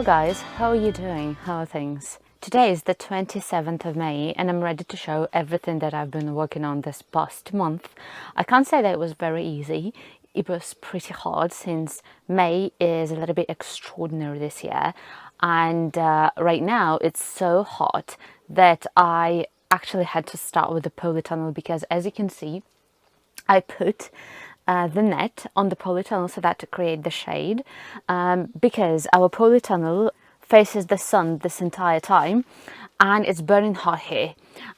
guys, how are you doing? How are things? Today is the 27th of May and I'm ready to show everything that I've been working on this past month. I can't say that it was very easy. It was pretty hard since May is a little bit extraordinary this year, and right now it's so hot that I actually had to start with the polytunnel because, as you can see, I put the net on the polytunnel so that to create the shade, because our polytunnel faces the sun this entire time and it's burning hot here,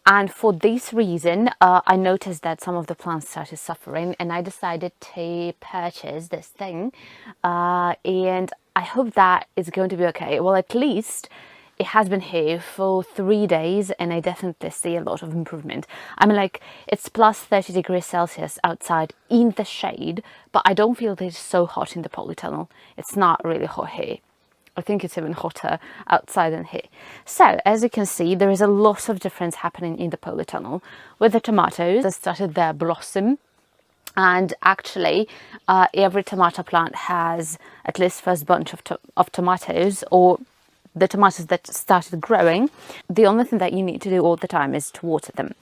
and for this reason I noticed that some of the plants started suffering and I decided to purchase this thing, and I hope that it's going to be okay. Well, at least it has been here for 3 days and I definitely see a lot of improvement. I mean, like, it's plus 30 degrees Celsius outside in the shade, but I don't feel that it's so hot in the polytunnel. It's not really hot here. I think it's even hotter outside than here. So, as you can see, there is a lot of difference happening in the polytunnel. With the tomatoes, they started their blossom. And actually, every tomato plant has at least first bunch of tomatoes, or the tomatoes that started growing. The only thing that you need to do all the time is to water them.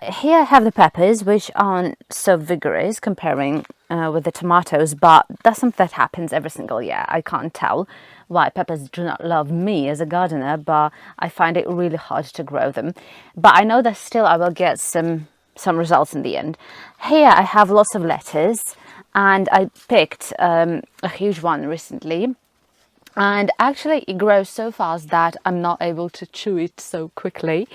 Here I have the peppers, which aren't so vigorous comparing with the tomatoes, but that's something that happens every single year. I can't tell why peppers do not love me as a gardener, but I find it really hard to grow them. But I know that still I will get some results in the end. Here I have lots of lettuce, and I picked a huge one recently. And actually it grows so fast that I'm not able to chew it so quickly.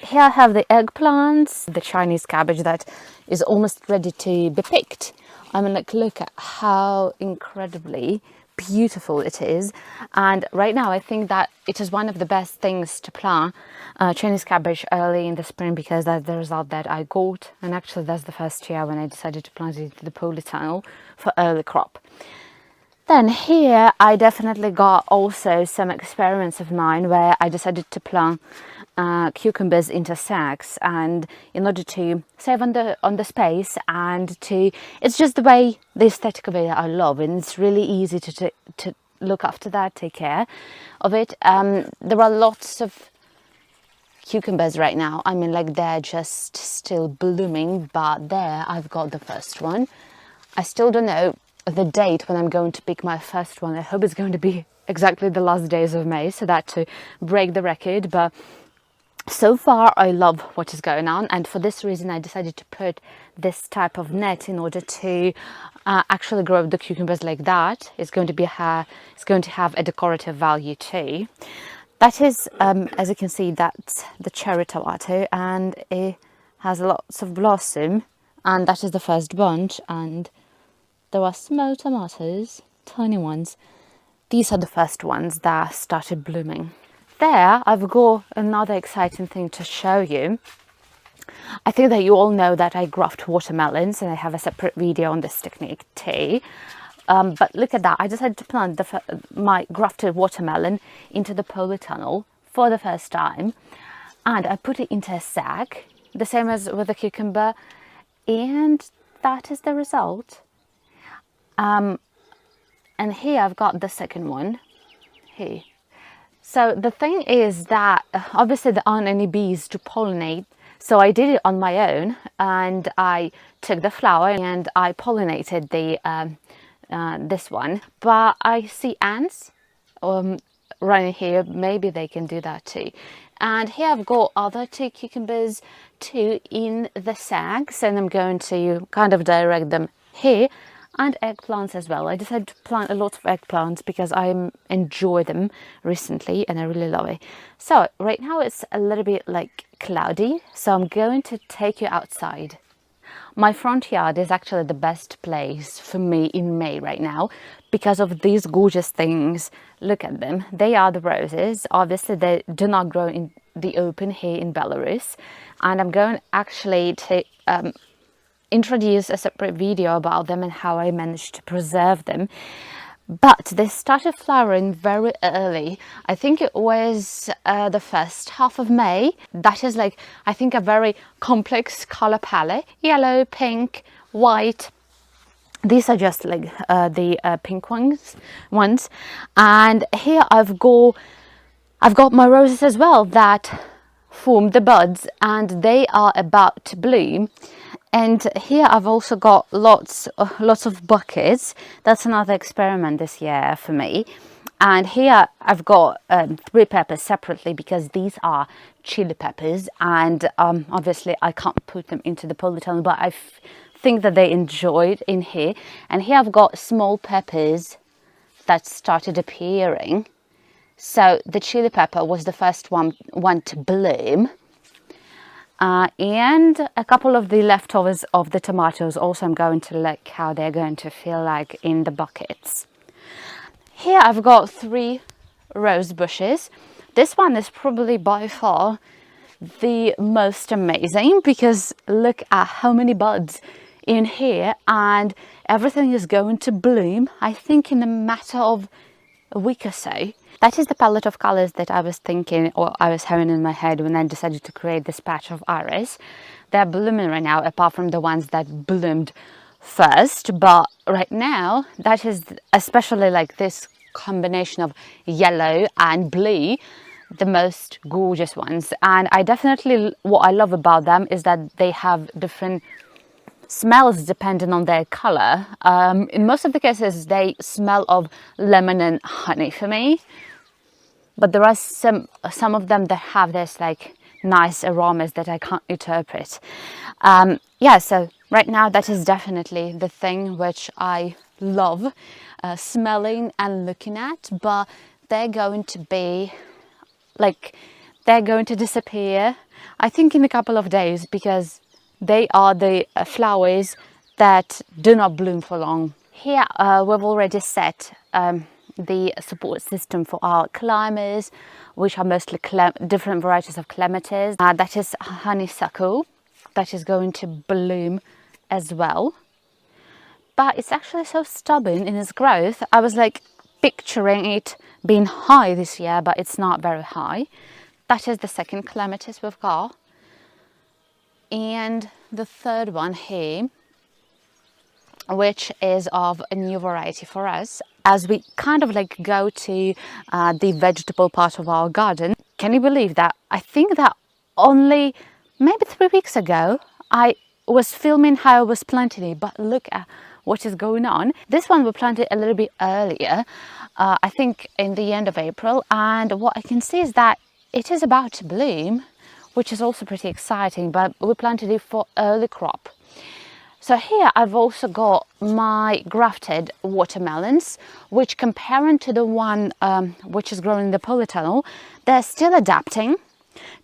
Here I have the eggplants, the Chinese cabbage that is almost ready to be picked. I mean, like, look at how incredibly beautiful it is, and right now I think that it is one of the best things to plant Chinese cabbage early in the spring, because that's the result that I got, and actually that's the first year when I decided to plant it into the polytunnel for early crop. Then here I definitely got also some experiments of mine where I decided to plant cucumbers into sacks, and in order to save on the space, and to, it's just the aesthetic of it that I love, and it's really easy to look after that, take care of it. There are lots of cucumbers right now. I mean, like, they're just still blooming, but there I've got the first one. I still don't know the date when I'm going to pick my first one. I hope it's going to be exactly the last days of May, so that to break the record, but so far I love what is going on, and for this reason I decided to put this type of net in order to actually grow the cucumbers like that. It's going to have a decorative value too. That is, as you can see, that's the cherry tomato, and it has lots of blossom, and that is the first bunch, and there are small tomatoes, tiny ones. These are the first ones that started blooming. There I've got another exciting thing to show you. I think that you all know that I graft watermelons, and I have a separate video on this technique too. But look at that, I decided to plant my grafted watermelon into the polytunnel for the first time, and I put it into a sack, the same as with the cucumber, and that is the result. And here I've got the second one here. So the thing is that obviously there aren't any bees to pollinate, so I did it on my own, and I took the flower and I pollinated this one. But I see ants running here, maybe they can do that too. And here I've got other 2 cucumbers too in the sacks, and I'm going to kind of direct them here. And eggplants as well. I decided to plant a lot of eggplants because I enjoy them recently and I really love it. So right now it's a little bit like cloudy, so I'm going to take you outside. My front yard is actually the best place for me in May right now because of these gorgeous things. Look at them. They are the roses. Obviously they do not grow in the open here in Belarus, and I'm going actually to introduce a separate video about them and how I managed to preserve them. but they started flowering very early. I think it was the first half of May. That is like, I think, a very complex color palette: yellow, pink, white. These are just like the pink ones, and here I've got my roses as well that formed the buds, and they are about to bloom. And here I've also got lots of buckets. That's another experiment this year for me. And here I've got 3 peppers separately, because these are chili peppers, and obviously I can't put them into the polytunnel, but I think that they enjoyed in here. And here I've got small peppers that started appearing. So the chili pepper was the first one to bloom. And a couple of the leftovers of the tomatoes also I'm going to look how they're going to feel like in the buckets. Here I've got 3 rose bushes. This one is probably by far the most amazing, because look at how many buds in here, and everything is going to bloom, I think, in a matter of a week or so. That is the palette of colors that I was thinking, or I was having in my head when I decided to create this patch of iris. They're blooming right now, apart from the ones that bloomed first, but right now that is especially like this combination of yellow and blue, the most gorgeous ones. And I definitely, what I love about them is that they have different smells depending on their color. In most of the cases they smell of lemon and honey for me, but there are some of them that have this like nice aromas that I can't interpret. Yeah, so right now that is definitely the thing which I love smelling and looking at, but they're going to be like, they're going to disappear, I think, in a couple of days, because they are the flowers that do not bloom for long. Here we've already set the support system for our climbers, which are mostly different varieties of clematis. That is honeysuckle that is going to bloom as well, but it's actually so stubborn in its growth. I was like picturing it being high this year, but it's not very high. That is the second clematis we've got. And the third one here, which is of a new variety for us, as we kind of like go to the vegetable part of our garden. Can you believe that? I think that only maybe 3 weeks ago I was filming how I was planting it, but look at what is going on. This one we planted a little bit earlier, I think in the end of April, and what I can see is that it is about to bloom, which is also pretty exciting, but we planted it for early crop. So here I've also got my grafted watermelons, which, comparing to the one which is growing in the polytunnel, they're still adapting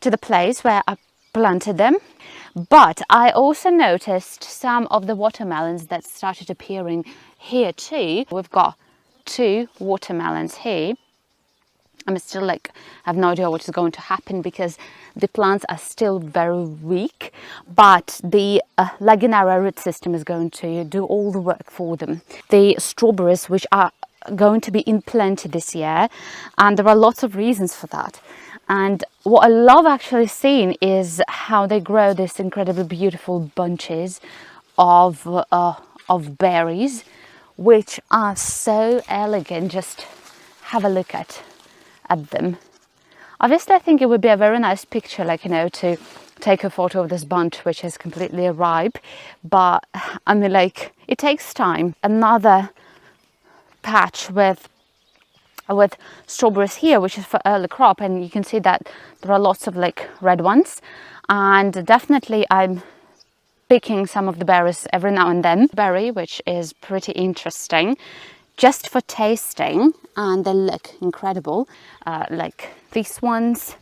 to the place where I planted them. But I also noticed some of the watermelons that started appearing here too. We've got 2 watermelons here. I'm still like, I have no idea what is going to happen, because the plants are still very weak, but the Legionnaire root system is going to do all the work for them. The strawberries, which are going to be in plenty this year, and there are lots of reasons for that. And what I love actually seeing is how they grow these incredibly beautiful bunches of berries, which are so elegant. Just have a look at them. Obviously, I think it would be a very nice picture, like, you know, to take a photo of this bunch which is completely ripe, but I mean, like, it takes time. Another patch with strawberries here, which is for early crop, and you can see that there are lots of like red ones, and definitely I'm picking some of the berries every now and then. Berry, which is pretty interesting just for tasting, and they look incredible, like these ones.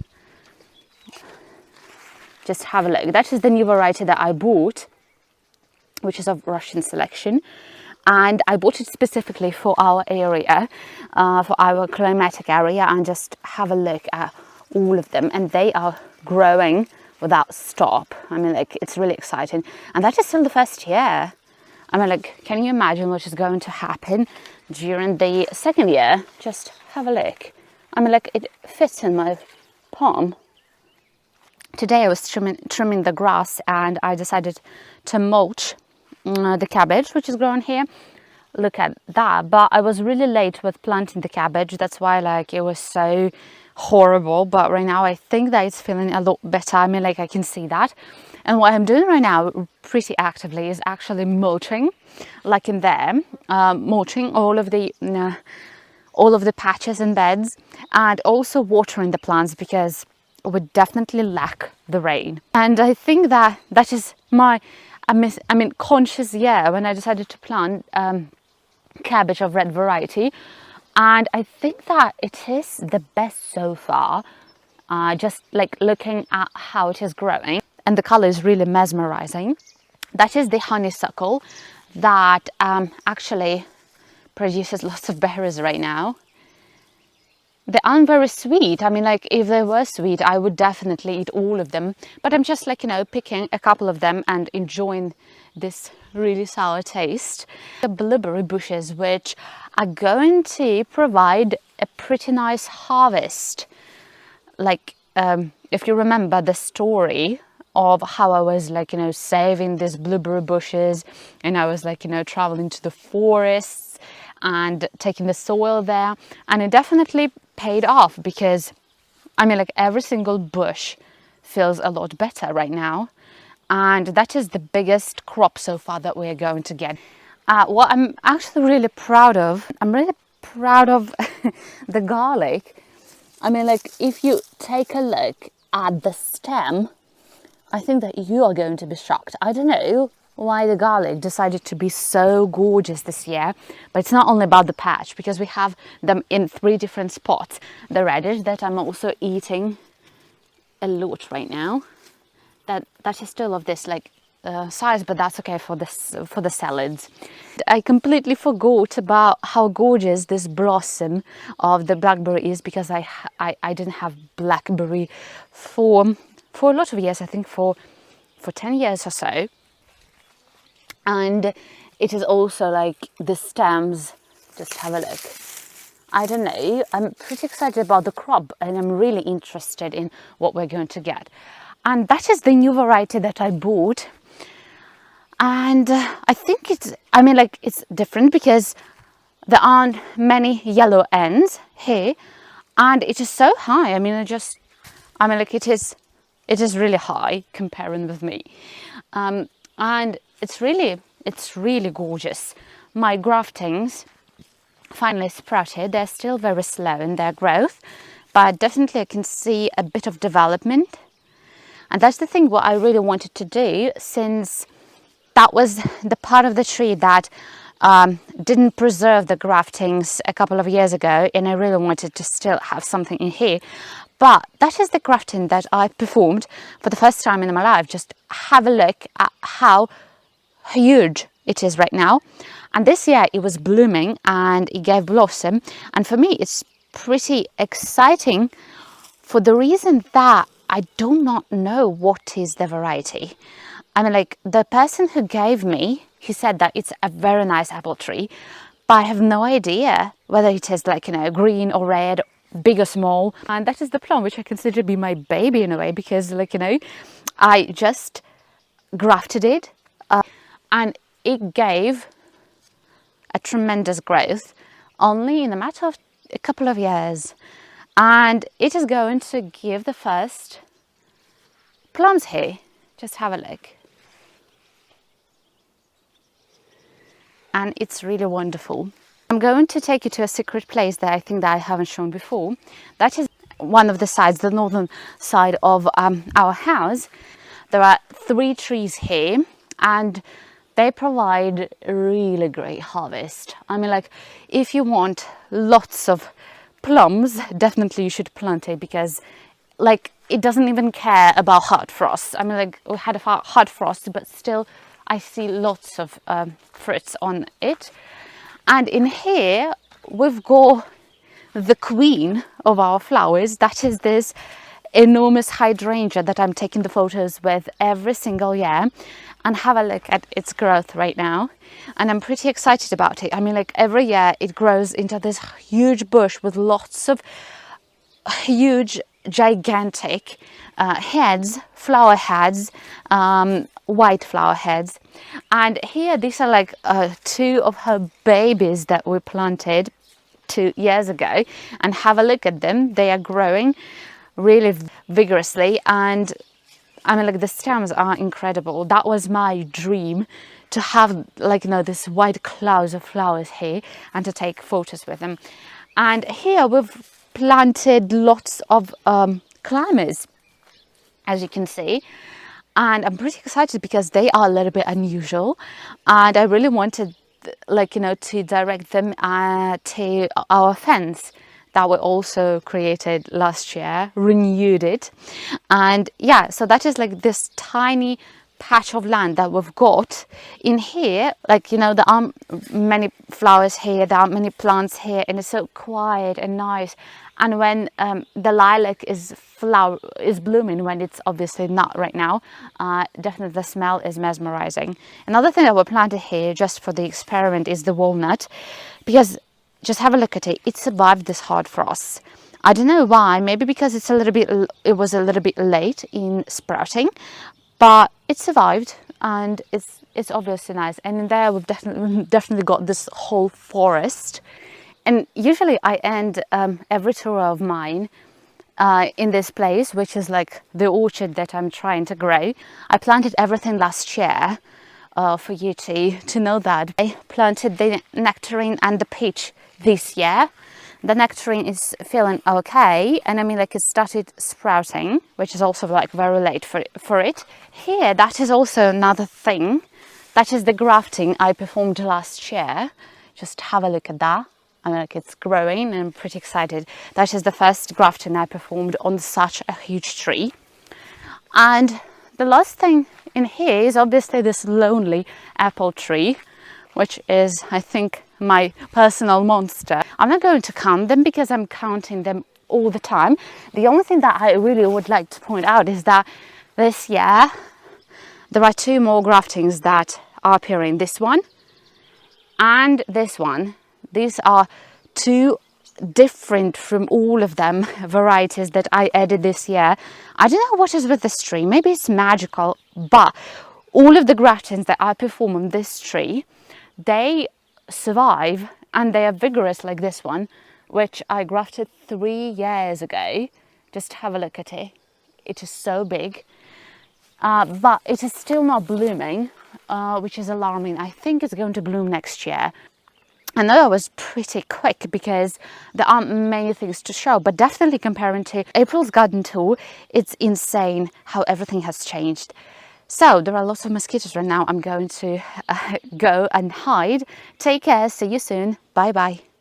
Just have a look. That is the new variety that I bought, which is of Russian selection, and I bought it specifically for our area, for our climatic area. And just have a look at all of them, and they are growing without stop. I mean, like, it's really exciting, and that is still the first year. I mean, like, can you imagine what is going to happen during the second year. Just have a look. I mean, like, it fits in my palm. Today I was trimming the grass, and I decided to mulch the cabbage which is growing here. Look at that. But I was really late with planting the cabbage. That's why, like, it was so horrible. But right now I think that it's feeling a lot better. I mean, like, I can see that. And what I'm doing right now pretty actively is actually mulching, like in there, mulching all of the patches and beds, and also watering the plants because we definitely lack the rain. And I think that is my conscious year when I decided to plant cabbage of red variety, and I think that it is the best so far. Just like looking at how it is growing, and the color is really mesmerizing. That is the honeysuckle that actually produces lots of berries right now. They aren't very sweet. I mean, like, if they were sweet, I would definitely eat all of them. But I'm just, like, you know, picking a couple of them and enjoying this really sour taste. The blueberry bushes, which are going to provide a pretty nice harvest. Like, if you remember the story of how I was, like, you know, saving these blueberry bushes, and I was, like, you know, traveling to the forests and taking the soil there, and it definitely paid off because, I mean, like, every single bush feels a lot better right now, and that is the biggest crop so far that we are going to get. What I'm actually really proud of, the garlic. I mean, like, if you take a look at the stem, I think that you are going to be shocked. I don't know why the garlic decided to be so gorgeous this year, but it's not only about the patch, because we have them in 3 different spots. The radish that I'm also eating a lot right now, that is still of this, like, size, but that's okay for the salads. I completely forgot about how gorgeous this blossom of the blackberry is, because I didn't have blackberry for a lot of years. I think for 10 years or so. And it is also, like, the stems, just have a look. I don't know, I'm pretty excited about the crop, and I'm really interested in what we're going to get. And that is the new variety that I bought. And I think it's different because there aren't many yellow ends here, and it is so high. It is really high comparing with me. And it's really gorgeous. My graftings finally sprouted. They're still very slow in their growth, but definitely I can see a bit of development. And that's the thing what I really wanted to do, since that was the part of the tree that didn't preserve the graftings a couple of years ago, and I really wanted to still have something in here. But that is the grafting that I performed for the first time in my life. Just have a look at how huge it is right now. And this year it was blooming and it gave blossom, and for me it's pretty exciting for the reason that I do not know what is the variety. I mean, like, the person who gave me, he said that it's a very nice apple tree, but I have no idea whether it is, like, you know, green or red, big or small. And that is the plum, which I consider to be my baby in a way, because, like, you know, I just grafted it and it gave a tremendous growth only in a matter of a couple of years, and it is going to give the first plums here. Just have a look. And it's really wonderful. I'm going to take you to a secret place that I think that I haven't shown before. That is one of the sides, the northern side of our house. There are 3 trees here, and they provide a really great harvest. I mean, like, if you want lots of plums, definitely you should plant it, because, like, it doesn't even care about hard frost. I mean, like, we had a hard frost, but still I see lots of fruits on it. And in here we've got the queen of our flowers. That is this enormous hydrangea that I'm taking the photos with every single year, and have a look at its growth right now. And I'm pretty excited about it. I mean, like every year it grows into this huge bush with lots of huge, gigantic heads, flower heads, white flower heads. And here, these are like two of her babies that we planted 2 years ago, and have a look at them. They are growing really vigorously, and I mean, like the stems are incredible. That was my dream, to have like, you know, this white clouds of flowers here and to take photos with them. And here we've planted lots of climbers, as you can see. And I'm pretty excited because they are a little bit unusual, and I really wanted, like, you know, to direct them to our fence that we also created last year, renewed it. And yeah, so that is like this tiny patch of land that we've got in here. Like, you know, there aren't many flowers here, there aren't many plants here, and it's so quiet and nice. And when the lilac is blooming, when it's obviously not right now, definitely the smell is mesmerizing. Another thing that we planted here just for the experiment is the walnut, because just have a look at it. It survived this hard frost. I don't know why. Maybe because it was a little bit late in sprouting, but it survived, and it's obviously nice. And in there we've definitely got this whole forest. And usually I end every tour of mine in this place, which is like the orchard that I'm trying to grow. I planted everything last year, for you to know that. I planted the nectarine and the peach this year. The nectarine is feeling okay, and I mean, like, it started sprouting, which is also like very late for it. Here, that is also another thing. That is the grafting I performed last year. Just have a look at that. I mean, like, it's growing, and I'm pretty excited. That is the first grafting I performed on such a huge tree. And the last thing in here is obviously this lonely apple tree, which is, I think, my personal monster. I'm not going to count them because I'm counting them all the time. The only thing that I really would like to point out is that this year there are two more graftings that are appearing. This one and this one. These are two different from all of them varieties that I added this year. I don't know what is with this tree. Maybe it's magical, but all of the graftings that I perform on this tree, they survive, and they are vigorous, like this one, which I grafted 3 years ago. Just have a look at it. It is so big, but it is still not blooming, which is alarming. I think it's going to bloom next year. I know I was pretty quick because there aren't many things to show, but definitely comparing to April's garden tour, it's insane how everything has changed. So there are lots of mosquitoes right now. I'm going to go and hide. Take care. See you soon. Bye bye.